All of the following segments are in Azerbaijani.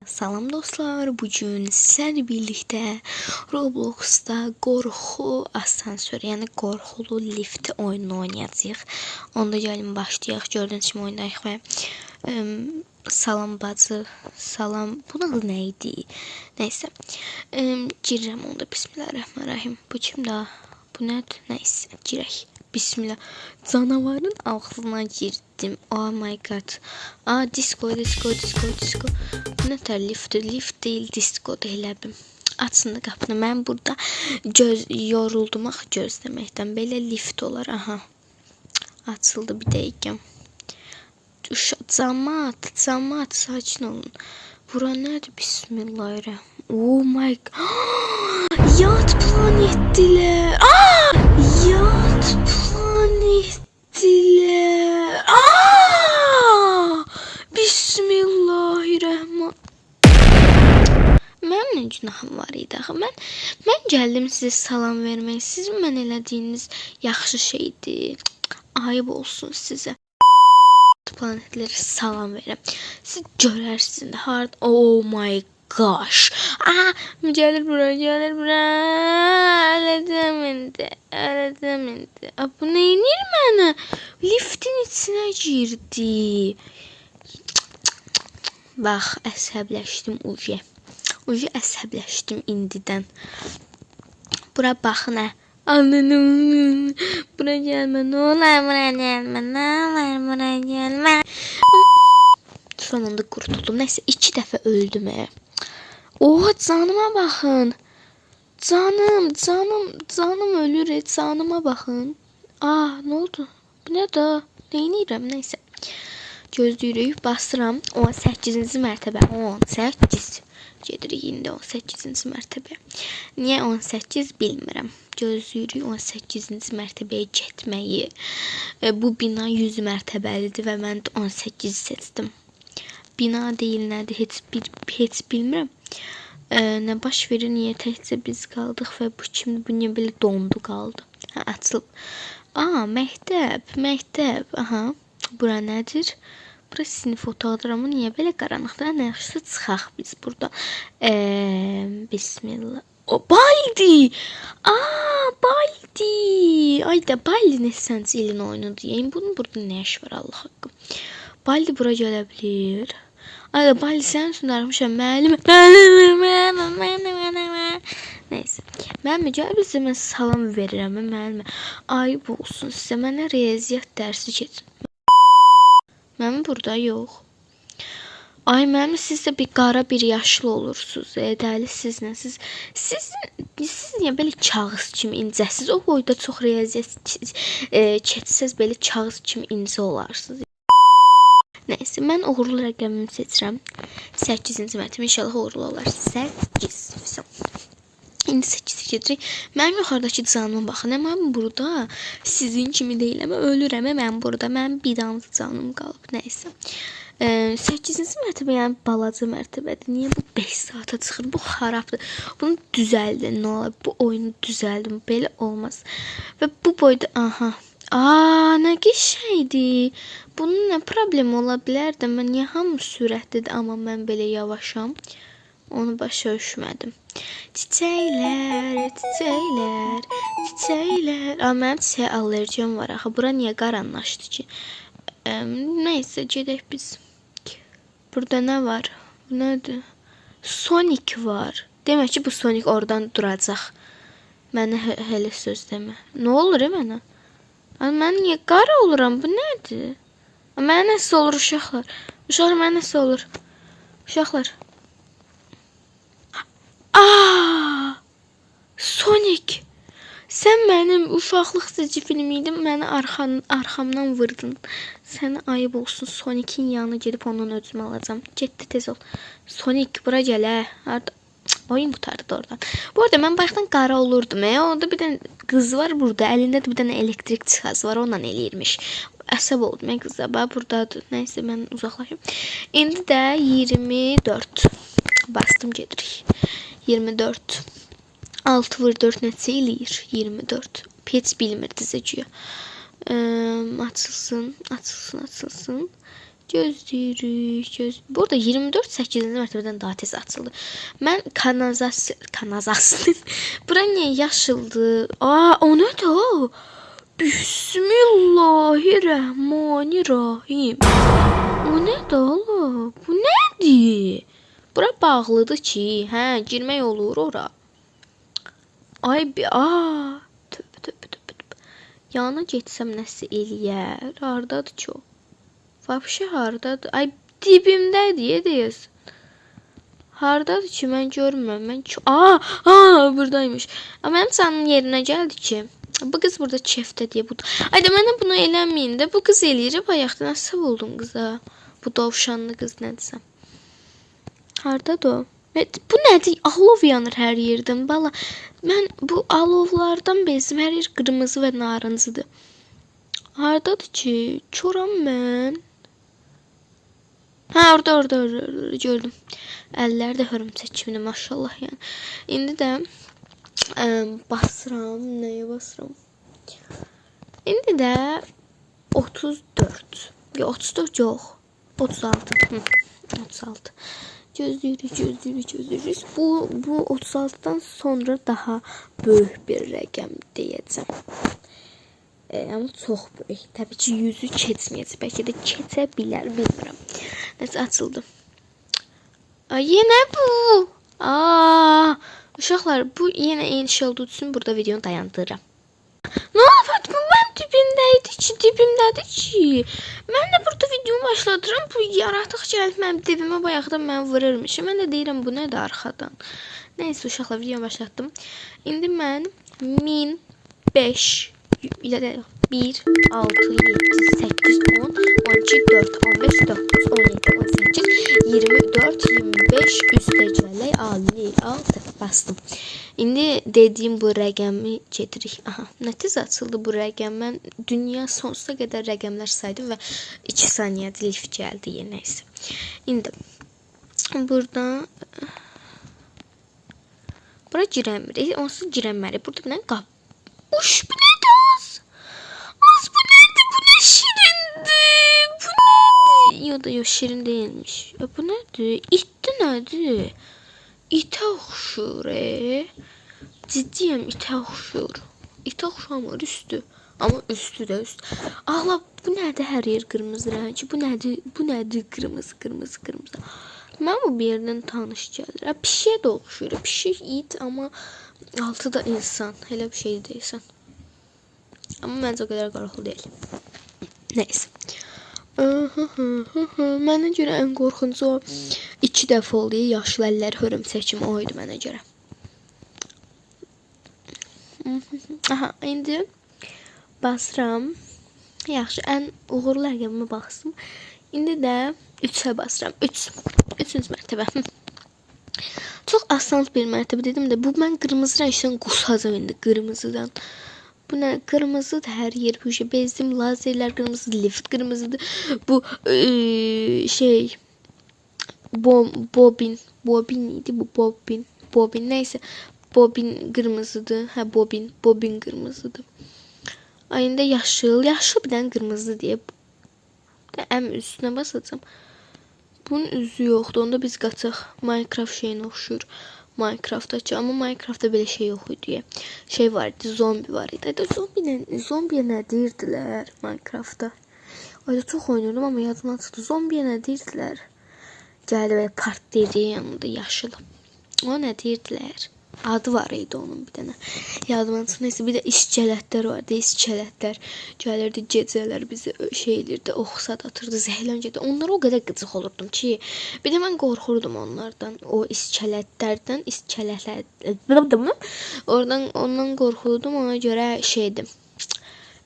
Salam dostlar, bugün sizlerle birlikte Roblox'ta qorxu asansör, yəni qorxulu lift oyununu oynayacağıq. Onda gəlin başlayaq. Gördüyünüz kimi oynayaq və salam bacı, salam. Bunun adı nə idi? Nəysə. Girirəm onda. Bismillahirrahmanirrahim. Bu kimdə? Bu nədir? Nəysə, girək. Bismillah. Canavarın ağzına girdim. Oh my god. Disco. Bu nə tər liftdir? Lift deyil, disco deyiləm. Açın da qapını. Mən burada yoruldum gözləməkdən. Belə lift olar. Aha. Açıldı bir dəqiqə. Camaat, sakin olun. Bura nədir? Bismillahirrahmanirrahim. Oh my god. Yat planetdilər. Yat planetdilər. Bismillahirrahmanirrahim. Mənim nə günahım var idi axı? Mən gəldim sizə salam vermək. Sizin mən elədiyiniz yaxşı şeydir. Ayıb olsun sizə. Planetlərə salam verirəm. Siz görərsiniz. Oh my gosh. Gəlir bura. Ələdəm indi. Bu nə edir mənə? Liftin içinə girdi. Bax, əsəbləşdim ucu. Əsəbləşdim indidən. Bura baxın, Bura gəlmə, nə olar bura gəlmə. Sonunda qurtuldum. Nəysə, 2 dəfə öldüm. Oha, canıma baxın. Canım ölür, canıma baxın. Nə oldu? Bu nə da? Neynirəm? Nəysə. Gözləyirik, basıram. 18-ci mərtəbə. 18. Gedirik indi 18-ci mərtəbə. Niyə 18 bilmirəm. Gözləyirik 18-ci mərtəbəyə getməyi. Bu bina 100 mərtəbəlidir və mən 18 seçdim. Bina deyil, nədir? Heç bilmirəm. Nə baş verir, niyə təkcə biz qaldıq və bu kimdir? Bu niyə belə dondu qaldı? Açılıb. Məktəb. Aha. Bura nədir? Bura sinif otaqdır, amma niyə belə qaranlıqdır? Nə yaxşısı çıxaq biz burada. Bismillah. Baldi! Baldi! Ayda, Baldi neçənci ilin oyunudur? Yəni, bunun burada nə iş var, Allah haqqı? Baldi bura gələ bilir. Ayda, Baldi, sən üçün darmışam. Müəllim. Neyse. Müəllimə gəlir bizə, mən salam verirəm. Müəllimə, ayıb olsun sizə. Mənə riyaziyyat dərsi keçin. Mənim burada yox. Mənim siz də bir qara bir yaşlı olursunuz. Dəli siz nə? Siz niyə belə kağız kimi incəsiz? O boyda çox riyaziyyat keçsəz belə kağız kimi incə olarsınız. Nəysə, mən uğurlu rəqəmimi seçirəm. 8-ci mərtəbə inşallah uğurlu olar. 8. İndi 8 gedirik. Mənim yuxarıdakı canıma baxın. Mən burada sizin kimi deyiləm. Ölürəm. Mən burada. Mənim bir damcı canım qalıb. Nəysə. 8-ci mərtəbə, yəni balaca mərtəbədir. Niyə bu 5 saata çıxır? Bu xarabdır. Bunu düzəldin. Nə olar? Bu oyunu düzəldin. Belə olmaz. Və bu boyda, nə qəşəngdir. Bunun nə problem ola bilər də, mən niyə hamı sürətlidir, amma mən belə yavaşam. Onu başa düşmədim. Çiçəklər. Mənim çiçəyə allergiyam var. Bura niyə qaranlaşdı ki? Nəysə, gedək biz. Burada nə var? Bu nədir? Sonic var. Demək ki, bu Sonic oradan duracaq. Mənə hələ söz demə. Nə olur mənə? Mən niyə qara oluram? Bu nədir? Mənə nəsə olur uşaqlar. Mənə nəsə olur. Uşaqlar. Sonic. Sən mənim uşaqlıq film idin, məni arxamdan vurdun. Sənə ayıb olsun. Sonic'in yanına gedib ondan öcümü alacağım. Getdi, tez ol. Sonic, bura gəl. Oyun qutardı da oradan. Bu arada mən bayaqdan qara olurdum. Orada bir dənə qız var burada. Əlində də bir dənə elektrik çıxası var. Ondan eləyirmiş. Əsəb oldum. Qıza. Buradadır. Nəysə, mən uzaqlaşım. İndi də 24. Bastım, gedirik. 24. 6 vur 4 neçə eləyir? 24. Heç bilmirdi zəciyə. Açılsın. Gözləyirik. Burada 24-8-ci mərtəbədən daha tez açıldı. Mən kanalizasiya. Bura niyə yaşıldı? O nədir o? Bismillahirrahmanirrahim. O nədir oğlum? Bu nədir? Bura bağlıdır ki, girmək olur ora. Tövbə. Yana getsəm nəsə eləyər. Hardadır ki o? Vapşi hardadır? Ay dibimdədir, deyəsən. Hardadır ki, mən görmürəm. Buradaymış. Mənim canım yerinə gəldi ki, bu qız burada çeftə deyə budur. Ay da mənə bunu eləməyin də. Bu qız eləyir. Bayaqdan əsəb oldum qıza. Bu dovşanlı qız nədirsə. Hardadır o? Bu nədir? Alov yanır hər yerdən. Bala, mən bu alovlardan bezdim. Hər yer qırmızı və narıncıdır. Hardadır ki? Çoram mən. Orada gördüm. Əllər də hörümçək kimi maşallah yəni. İndi də basıram. Nəyə basıram? İndi də 34. 34 yox. 36. 36. Gözləyirik. Bu 36-dan sonra daha böyük bir rəqəm deyəcəm. Amma çox böyük. Təbii ki, 100-ü keçməyəcək. Bəlkə də keçə bilər, bilmirəm. Nəsə açıldı. Yenə bu. Uşaqlar, bu yenə eyni şey olduğu üçün burada videonu dayandırıram. Nə olub? Bu mənim dibimdədir ki. Mən də burada videomu başladıram. Bu yaratıq gəlib mənim dibimə bayaqdan mən vururmuş. Mən də deyirəm bu nədir arxadan. Nəysə uşaqlar, videomu başlatdım. İndi mən 1005 1, 6, 7, 8, 10, 12, 4, 15, 9, 17, 18, 24, 25 üstə gələk 56 bastım. İndi dediyim bu rəqəmi gedirik. Nə tez açıldı bu rəqəm. Mən dünya sonsuza qədər rəqəmlər saydım və 2 saniyədə lift gəldi nəysə. İndi burada bura girəmirik. Onsuz girəmərik. Burada bir dənə qap. Uş, bu nədir az? Az bu nədir? Bu nə şirindir? Bu nədir? Yox, şirin deyilmiş. Bu nədir? İtdi nədir? İtə oxşur, Ciddiyəm, itə oxşur. İtə oxşamır üstü. Amma üstü də üst. Allah, bu nədir hər yer qırmızı rəng? Bu nədir qırmızı. Mən bu bir yerdən tanış gəlir. Pişiyə də oxşur. Pişik it, amma altı da insan. Elə bir şey deyilsən. Amma məncə o qədər qorxulu deyil. Nəysə. Mənə görə ən qorxuncu o 2 dəfə oldu. Yaşlı əllər hörümçəkim oydu mənə görə. İndi basıram. Yaxşı, ən uğurlu rəqəmimə baxsın. İndi də 3-ə basıram. 3-cü mərtəbə. Çox asan bir mərtəbə dedim də, bu mən qırmızı rəngdən qusacam indi, qırmızıdan. Bu nə? Qırmızıdır hər yer. Bezdim, lazerlər qırmızıdır, lift qırmızıdır. Bu bobin idi bu, bobin nəysə. Bobin qırmızıdır. Bobin qırmızıdır. Ayında yaşıl bir dənə qırmızı deyə. Əm üstünə basacam. Bunun üzü yoxdur. Onda biz qaçaq. Minecraft şeyinə oxşur. Minecraftdakı. Amma Minecraftda belə şey yox idi. Şey var idi. Zombi var idi. Zombiyə nə deyirdilər Minecraftda? Ayda çox oynuyordum amma yadımdan çıxdı. Zombiyə nə deyirdilər? Gəldi və partlayırdı yanında yaşıl. O nə deyirdilər? Adı var idi onun bir dənə. Yadımdan çıxdı. Neysə, bir də iskelətlər vardı. İskelətlər gəlirdi gecələr bizi şeylirdi. Oxsat atırdı, zəhləng edirdi. Onlara o qədər qıcıq olurdum ki, bir də mən qorxurdum onlardan. O iskelətlərdən, ondan qorxurdum. Ona görə şeydim.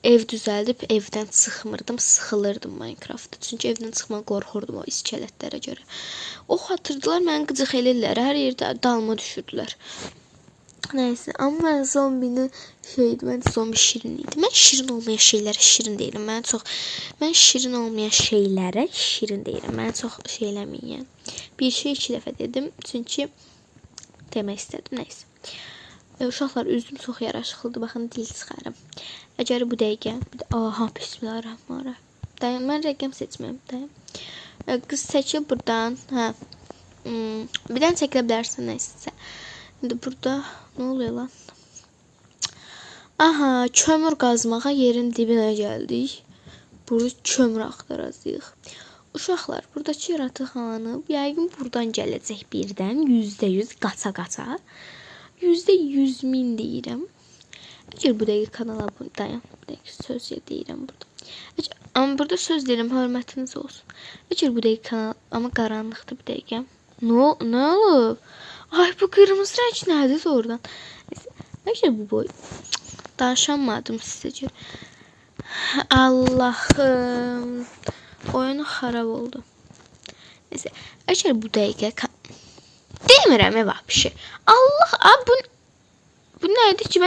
Ev düzəldib evdən çıxmırdım, sıxılırdım Minecraftda. Çünki evdən çıxmağa qorxurdum o iskelətlərə görə. Ox atırdılar, məni qıcıq elirlər. Hər yerdə dalma düşürdülər. Nəysə, amma mən zombini mən zombi şirin idi. Mən şirin olmayan şeylərə şirin deyirəm. Mən şirin olmayan şeylərə şirin deyirəm. Mən çox şey eləməyin. Bir şey 2 dəfə dedim. Çünki demək istədim. Nəysə. Uşaqlar, üzüm çox yaraşıqlıdır. Baxın, dil çıxarım. Əgər bu dəqiqə, bismillahirrahmanirrahim. dayan, mən rəqəm seçməyim, dayan. Qız seçil buradan, hə. Bir dənə çəkilə bilərsən, nəysə. İndi burada nə oluyor lan? Aha, kömür qazmağa yerin dibinə gəldik. Burada kömür axtaracağıq. Uşaqlar, buradakı yaratıqxanı yəqin buradan gələcək birdən %100 qaça-qaça. %100.000 deyirəm. Əgər bu dəqiq kanala abunə dayan. Bir dəqiq söz deyirəm burada. Amma burada söz deyirəm, hörmətiniz olsun. Əgər bu dəqiq kanal, amma qaranlıqdır bir dəqiqə. Nə olub? Ay, bu qırmızı rəng nədir oradan? Əgər bu boy danışamadım sizə görə. Allahım. Oyunu xarab oldu. Neyse, əgər bu dəqiqə demirəm vəbşi. Allah, bu nədir ki?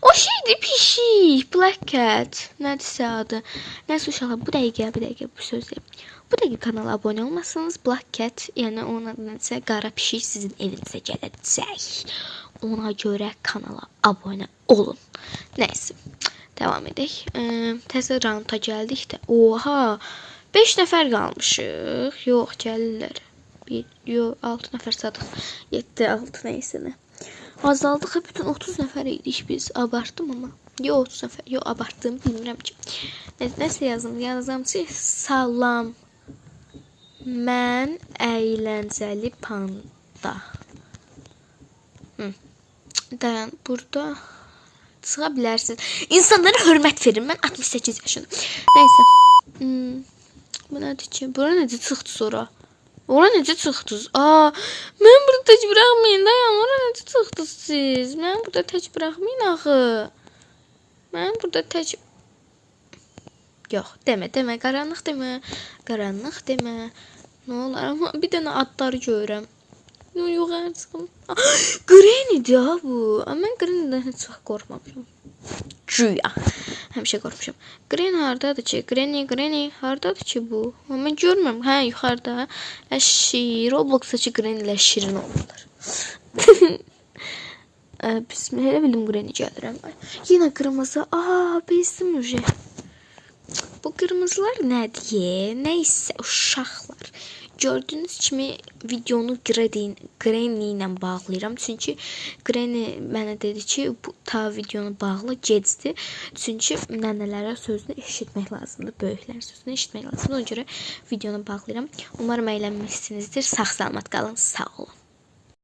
O şeydir, pişik, Black Cat. Nədirsə adı. Nəsə uşaqlar, bu dəqiqə bu sözü. Bu dəqiqə kanala abunə olmasanız, Black Cat, yəni onun adı nədirsə, qara pişik sizin evinizə gələcək. Ona görə kanala abunə olun. Nəysə, devam edək. Təzə ranta gəldik də. Oha, 5 nəfər qalmışıq. Yox, gəlirlər. 6 nəfər sadıq. 7, 6 nəysə nə. Azaldıq, bütün 30 nəfər idik biz. Abartdım amma. Yox, 30 nəfər. Yox, abartdım, bilmirəm ki. Nəsə yazam ki, salam. Mən əyləncəli panda. Dayan, burada çıxa bilərsiniz. İnsanlara hörmət verin. Mən 68 yaşındayım. Nəysə. Bu nədir ki? Bura necə çıxdı sonra? Ora necə çıxdınız? Mən burada tək bıraxmayın. Dayan, ora necə çıxdınız siz? Mən burada tək bıraxmayın axı. Mən burada tək... Yox, demə. Qaranlıq demə. Nə olar? Amma bir dənə adları görürəm. Yox, çıxım. Granny'dir ha bu. Mən Granny'dən heç vaxt qorxmamışam. Güya. Həmişə qorxmuşam. Granny hardadır ki? Granny hardadır ki bu? Amma mən görmürəm. Hə, yuxarıda. Robloxdakı Granny'lər şirin olurlar. Bismillah, elə bildim Granny gəlirəm. Yenə qırmızı. Bezdim uje. Bu qırmızılar nədir? Nəysə, uşaqlar. Gördüyünüz kimi videonu Granny ilə bağlayıram. Çünki Granny mənə dedi ki, bu ta videonu bağla, gecdir. Çünki nənələrə sözünü eşitmək lazımdır. Böyüklərin sözünü eşitmək lazımdır. Ona görə videonu bağlayıram. Umarım əylənmişsinizdir. Sağ salamat qalın. Sağ olun.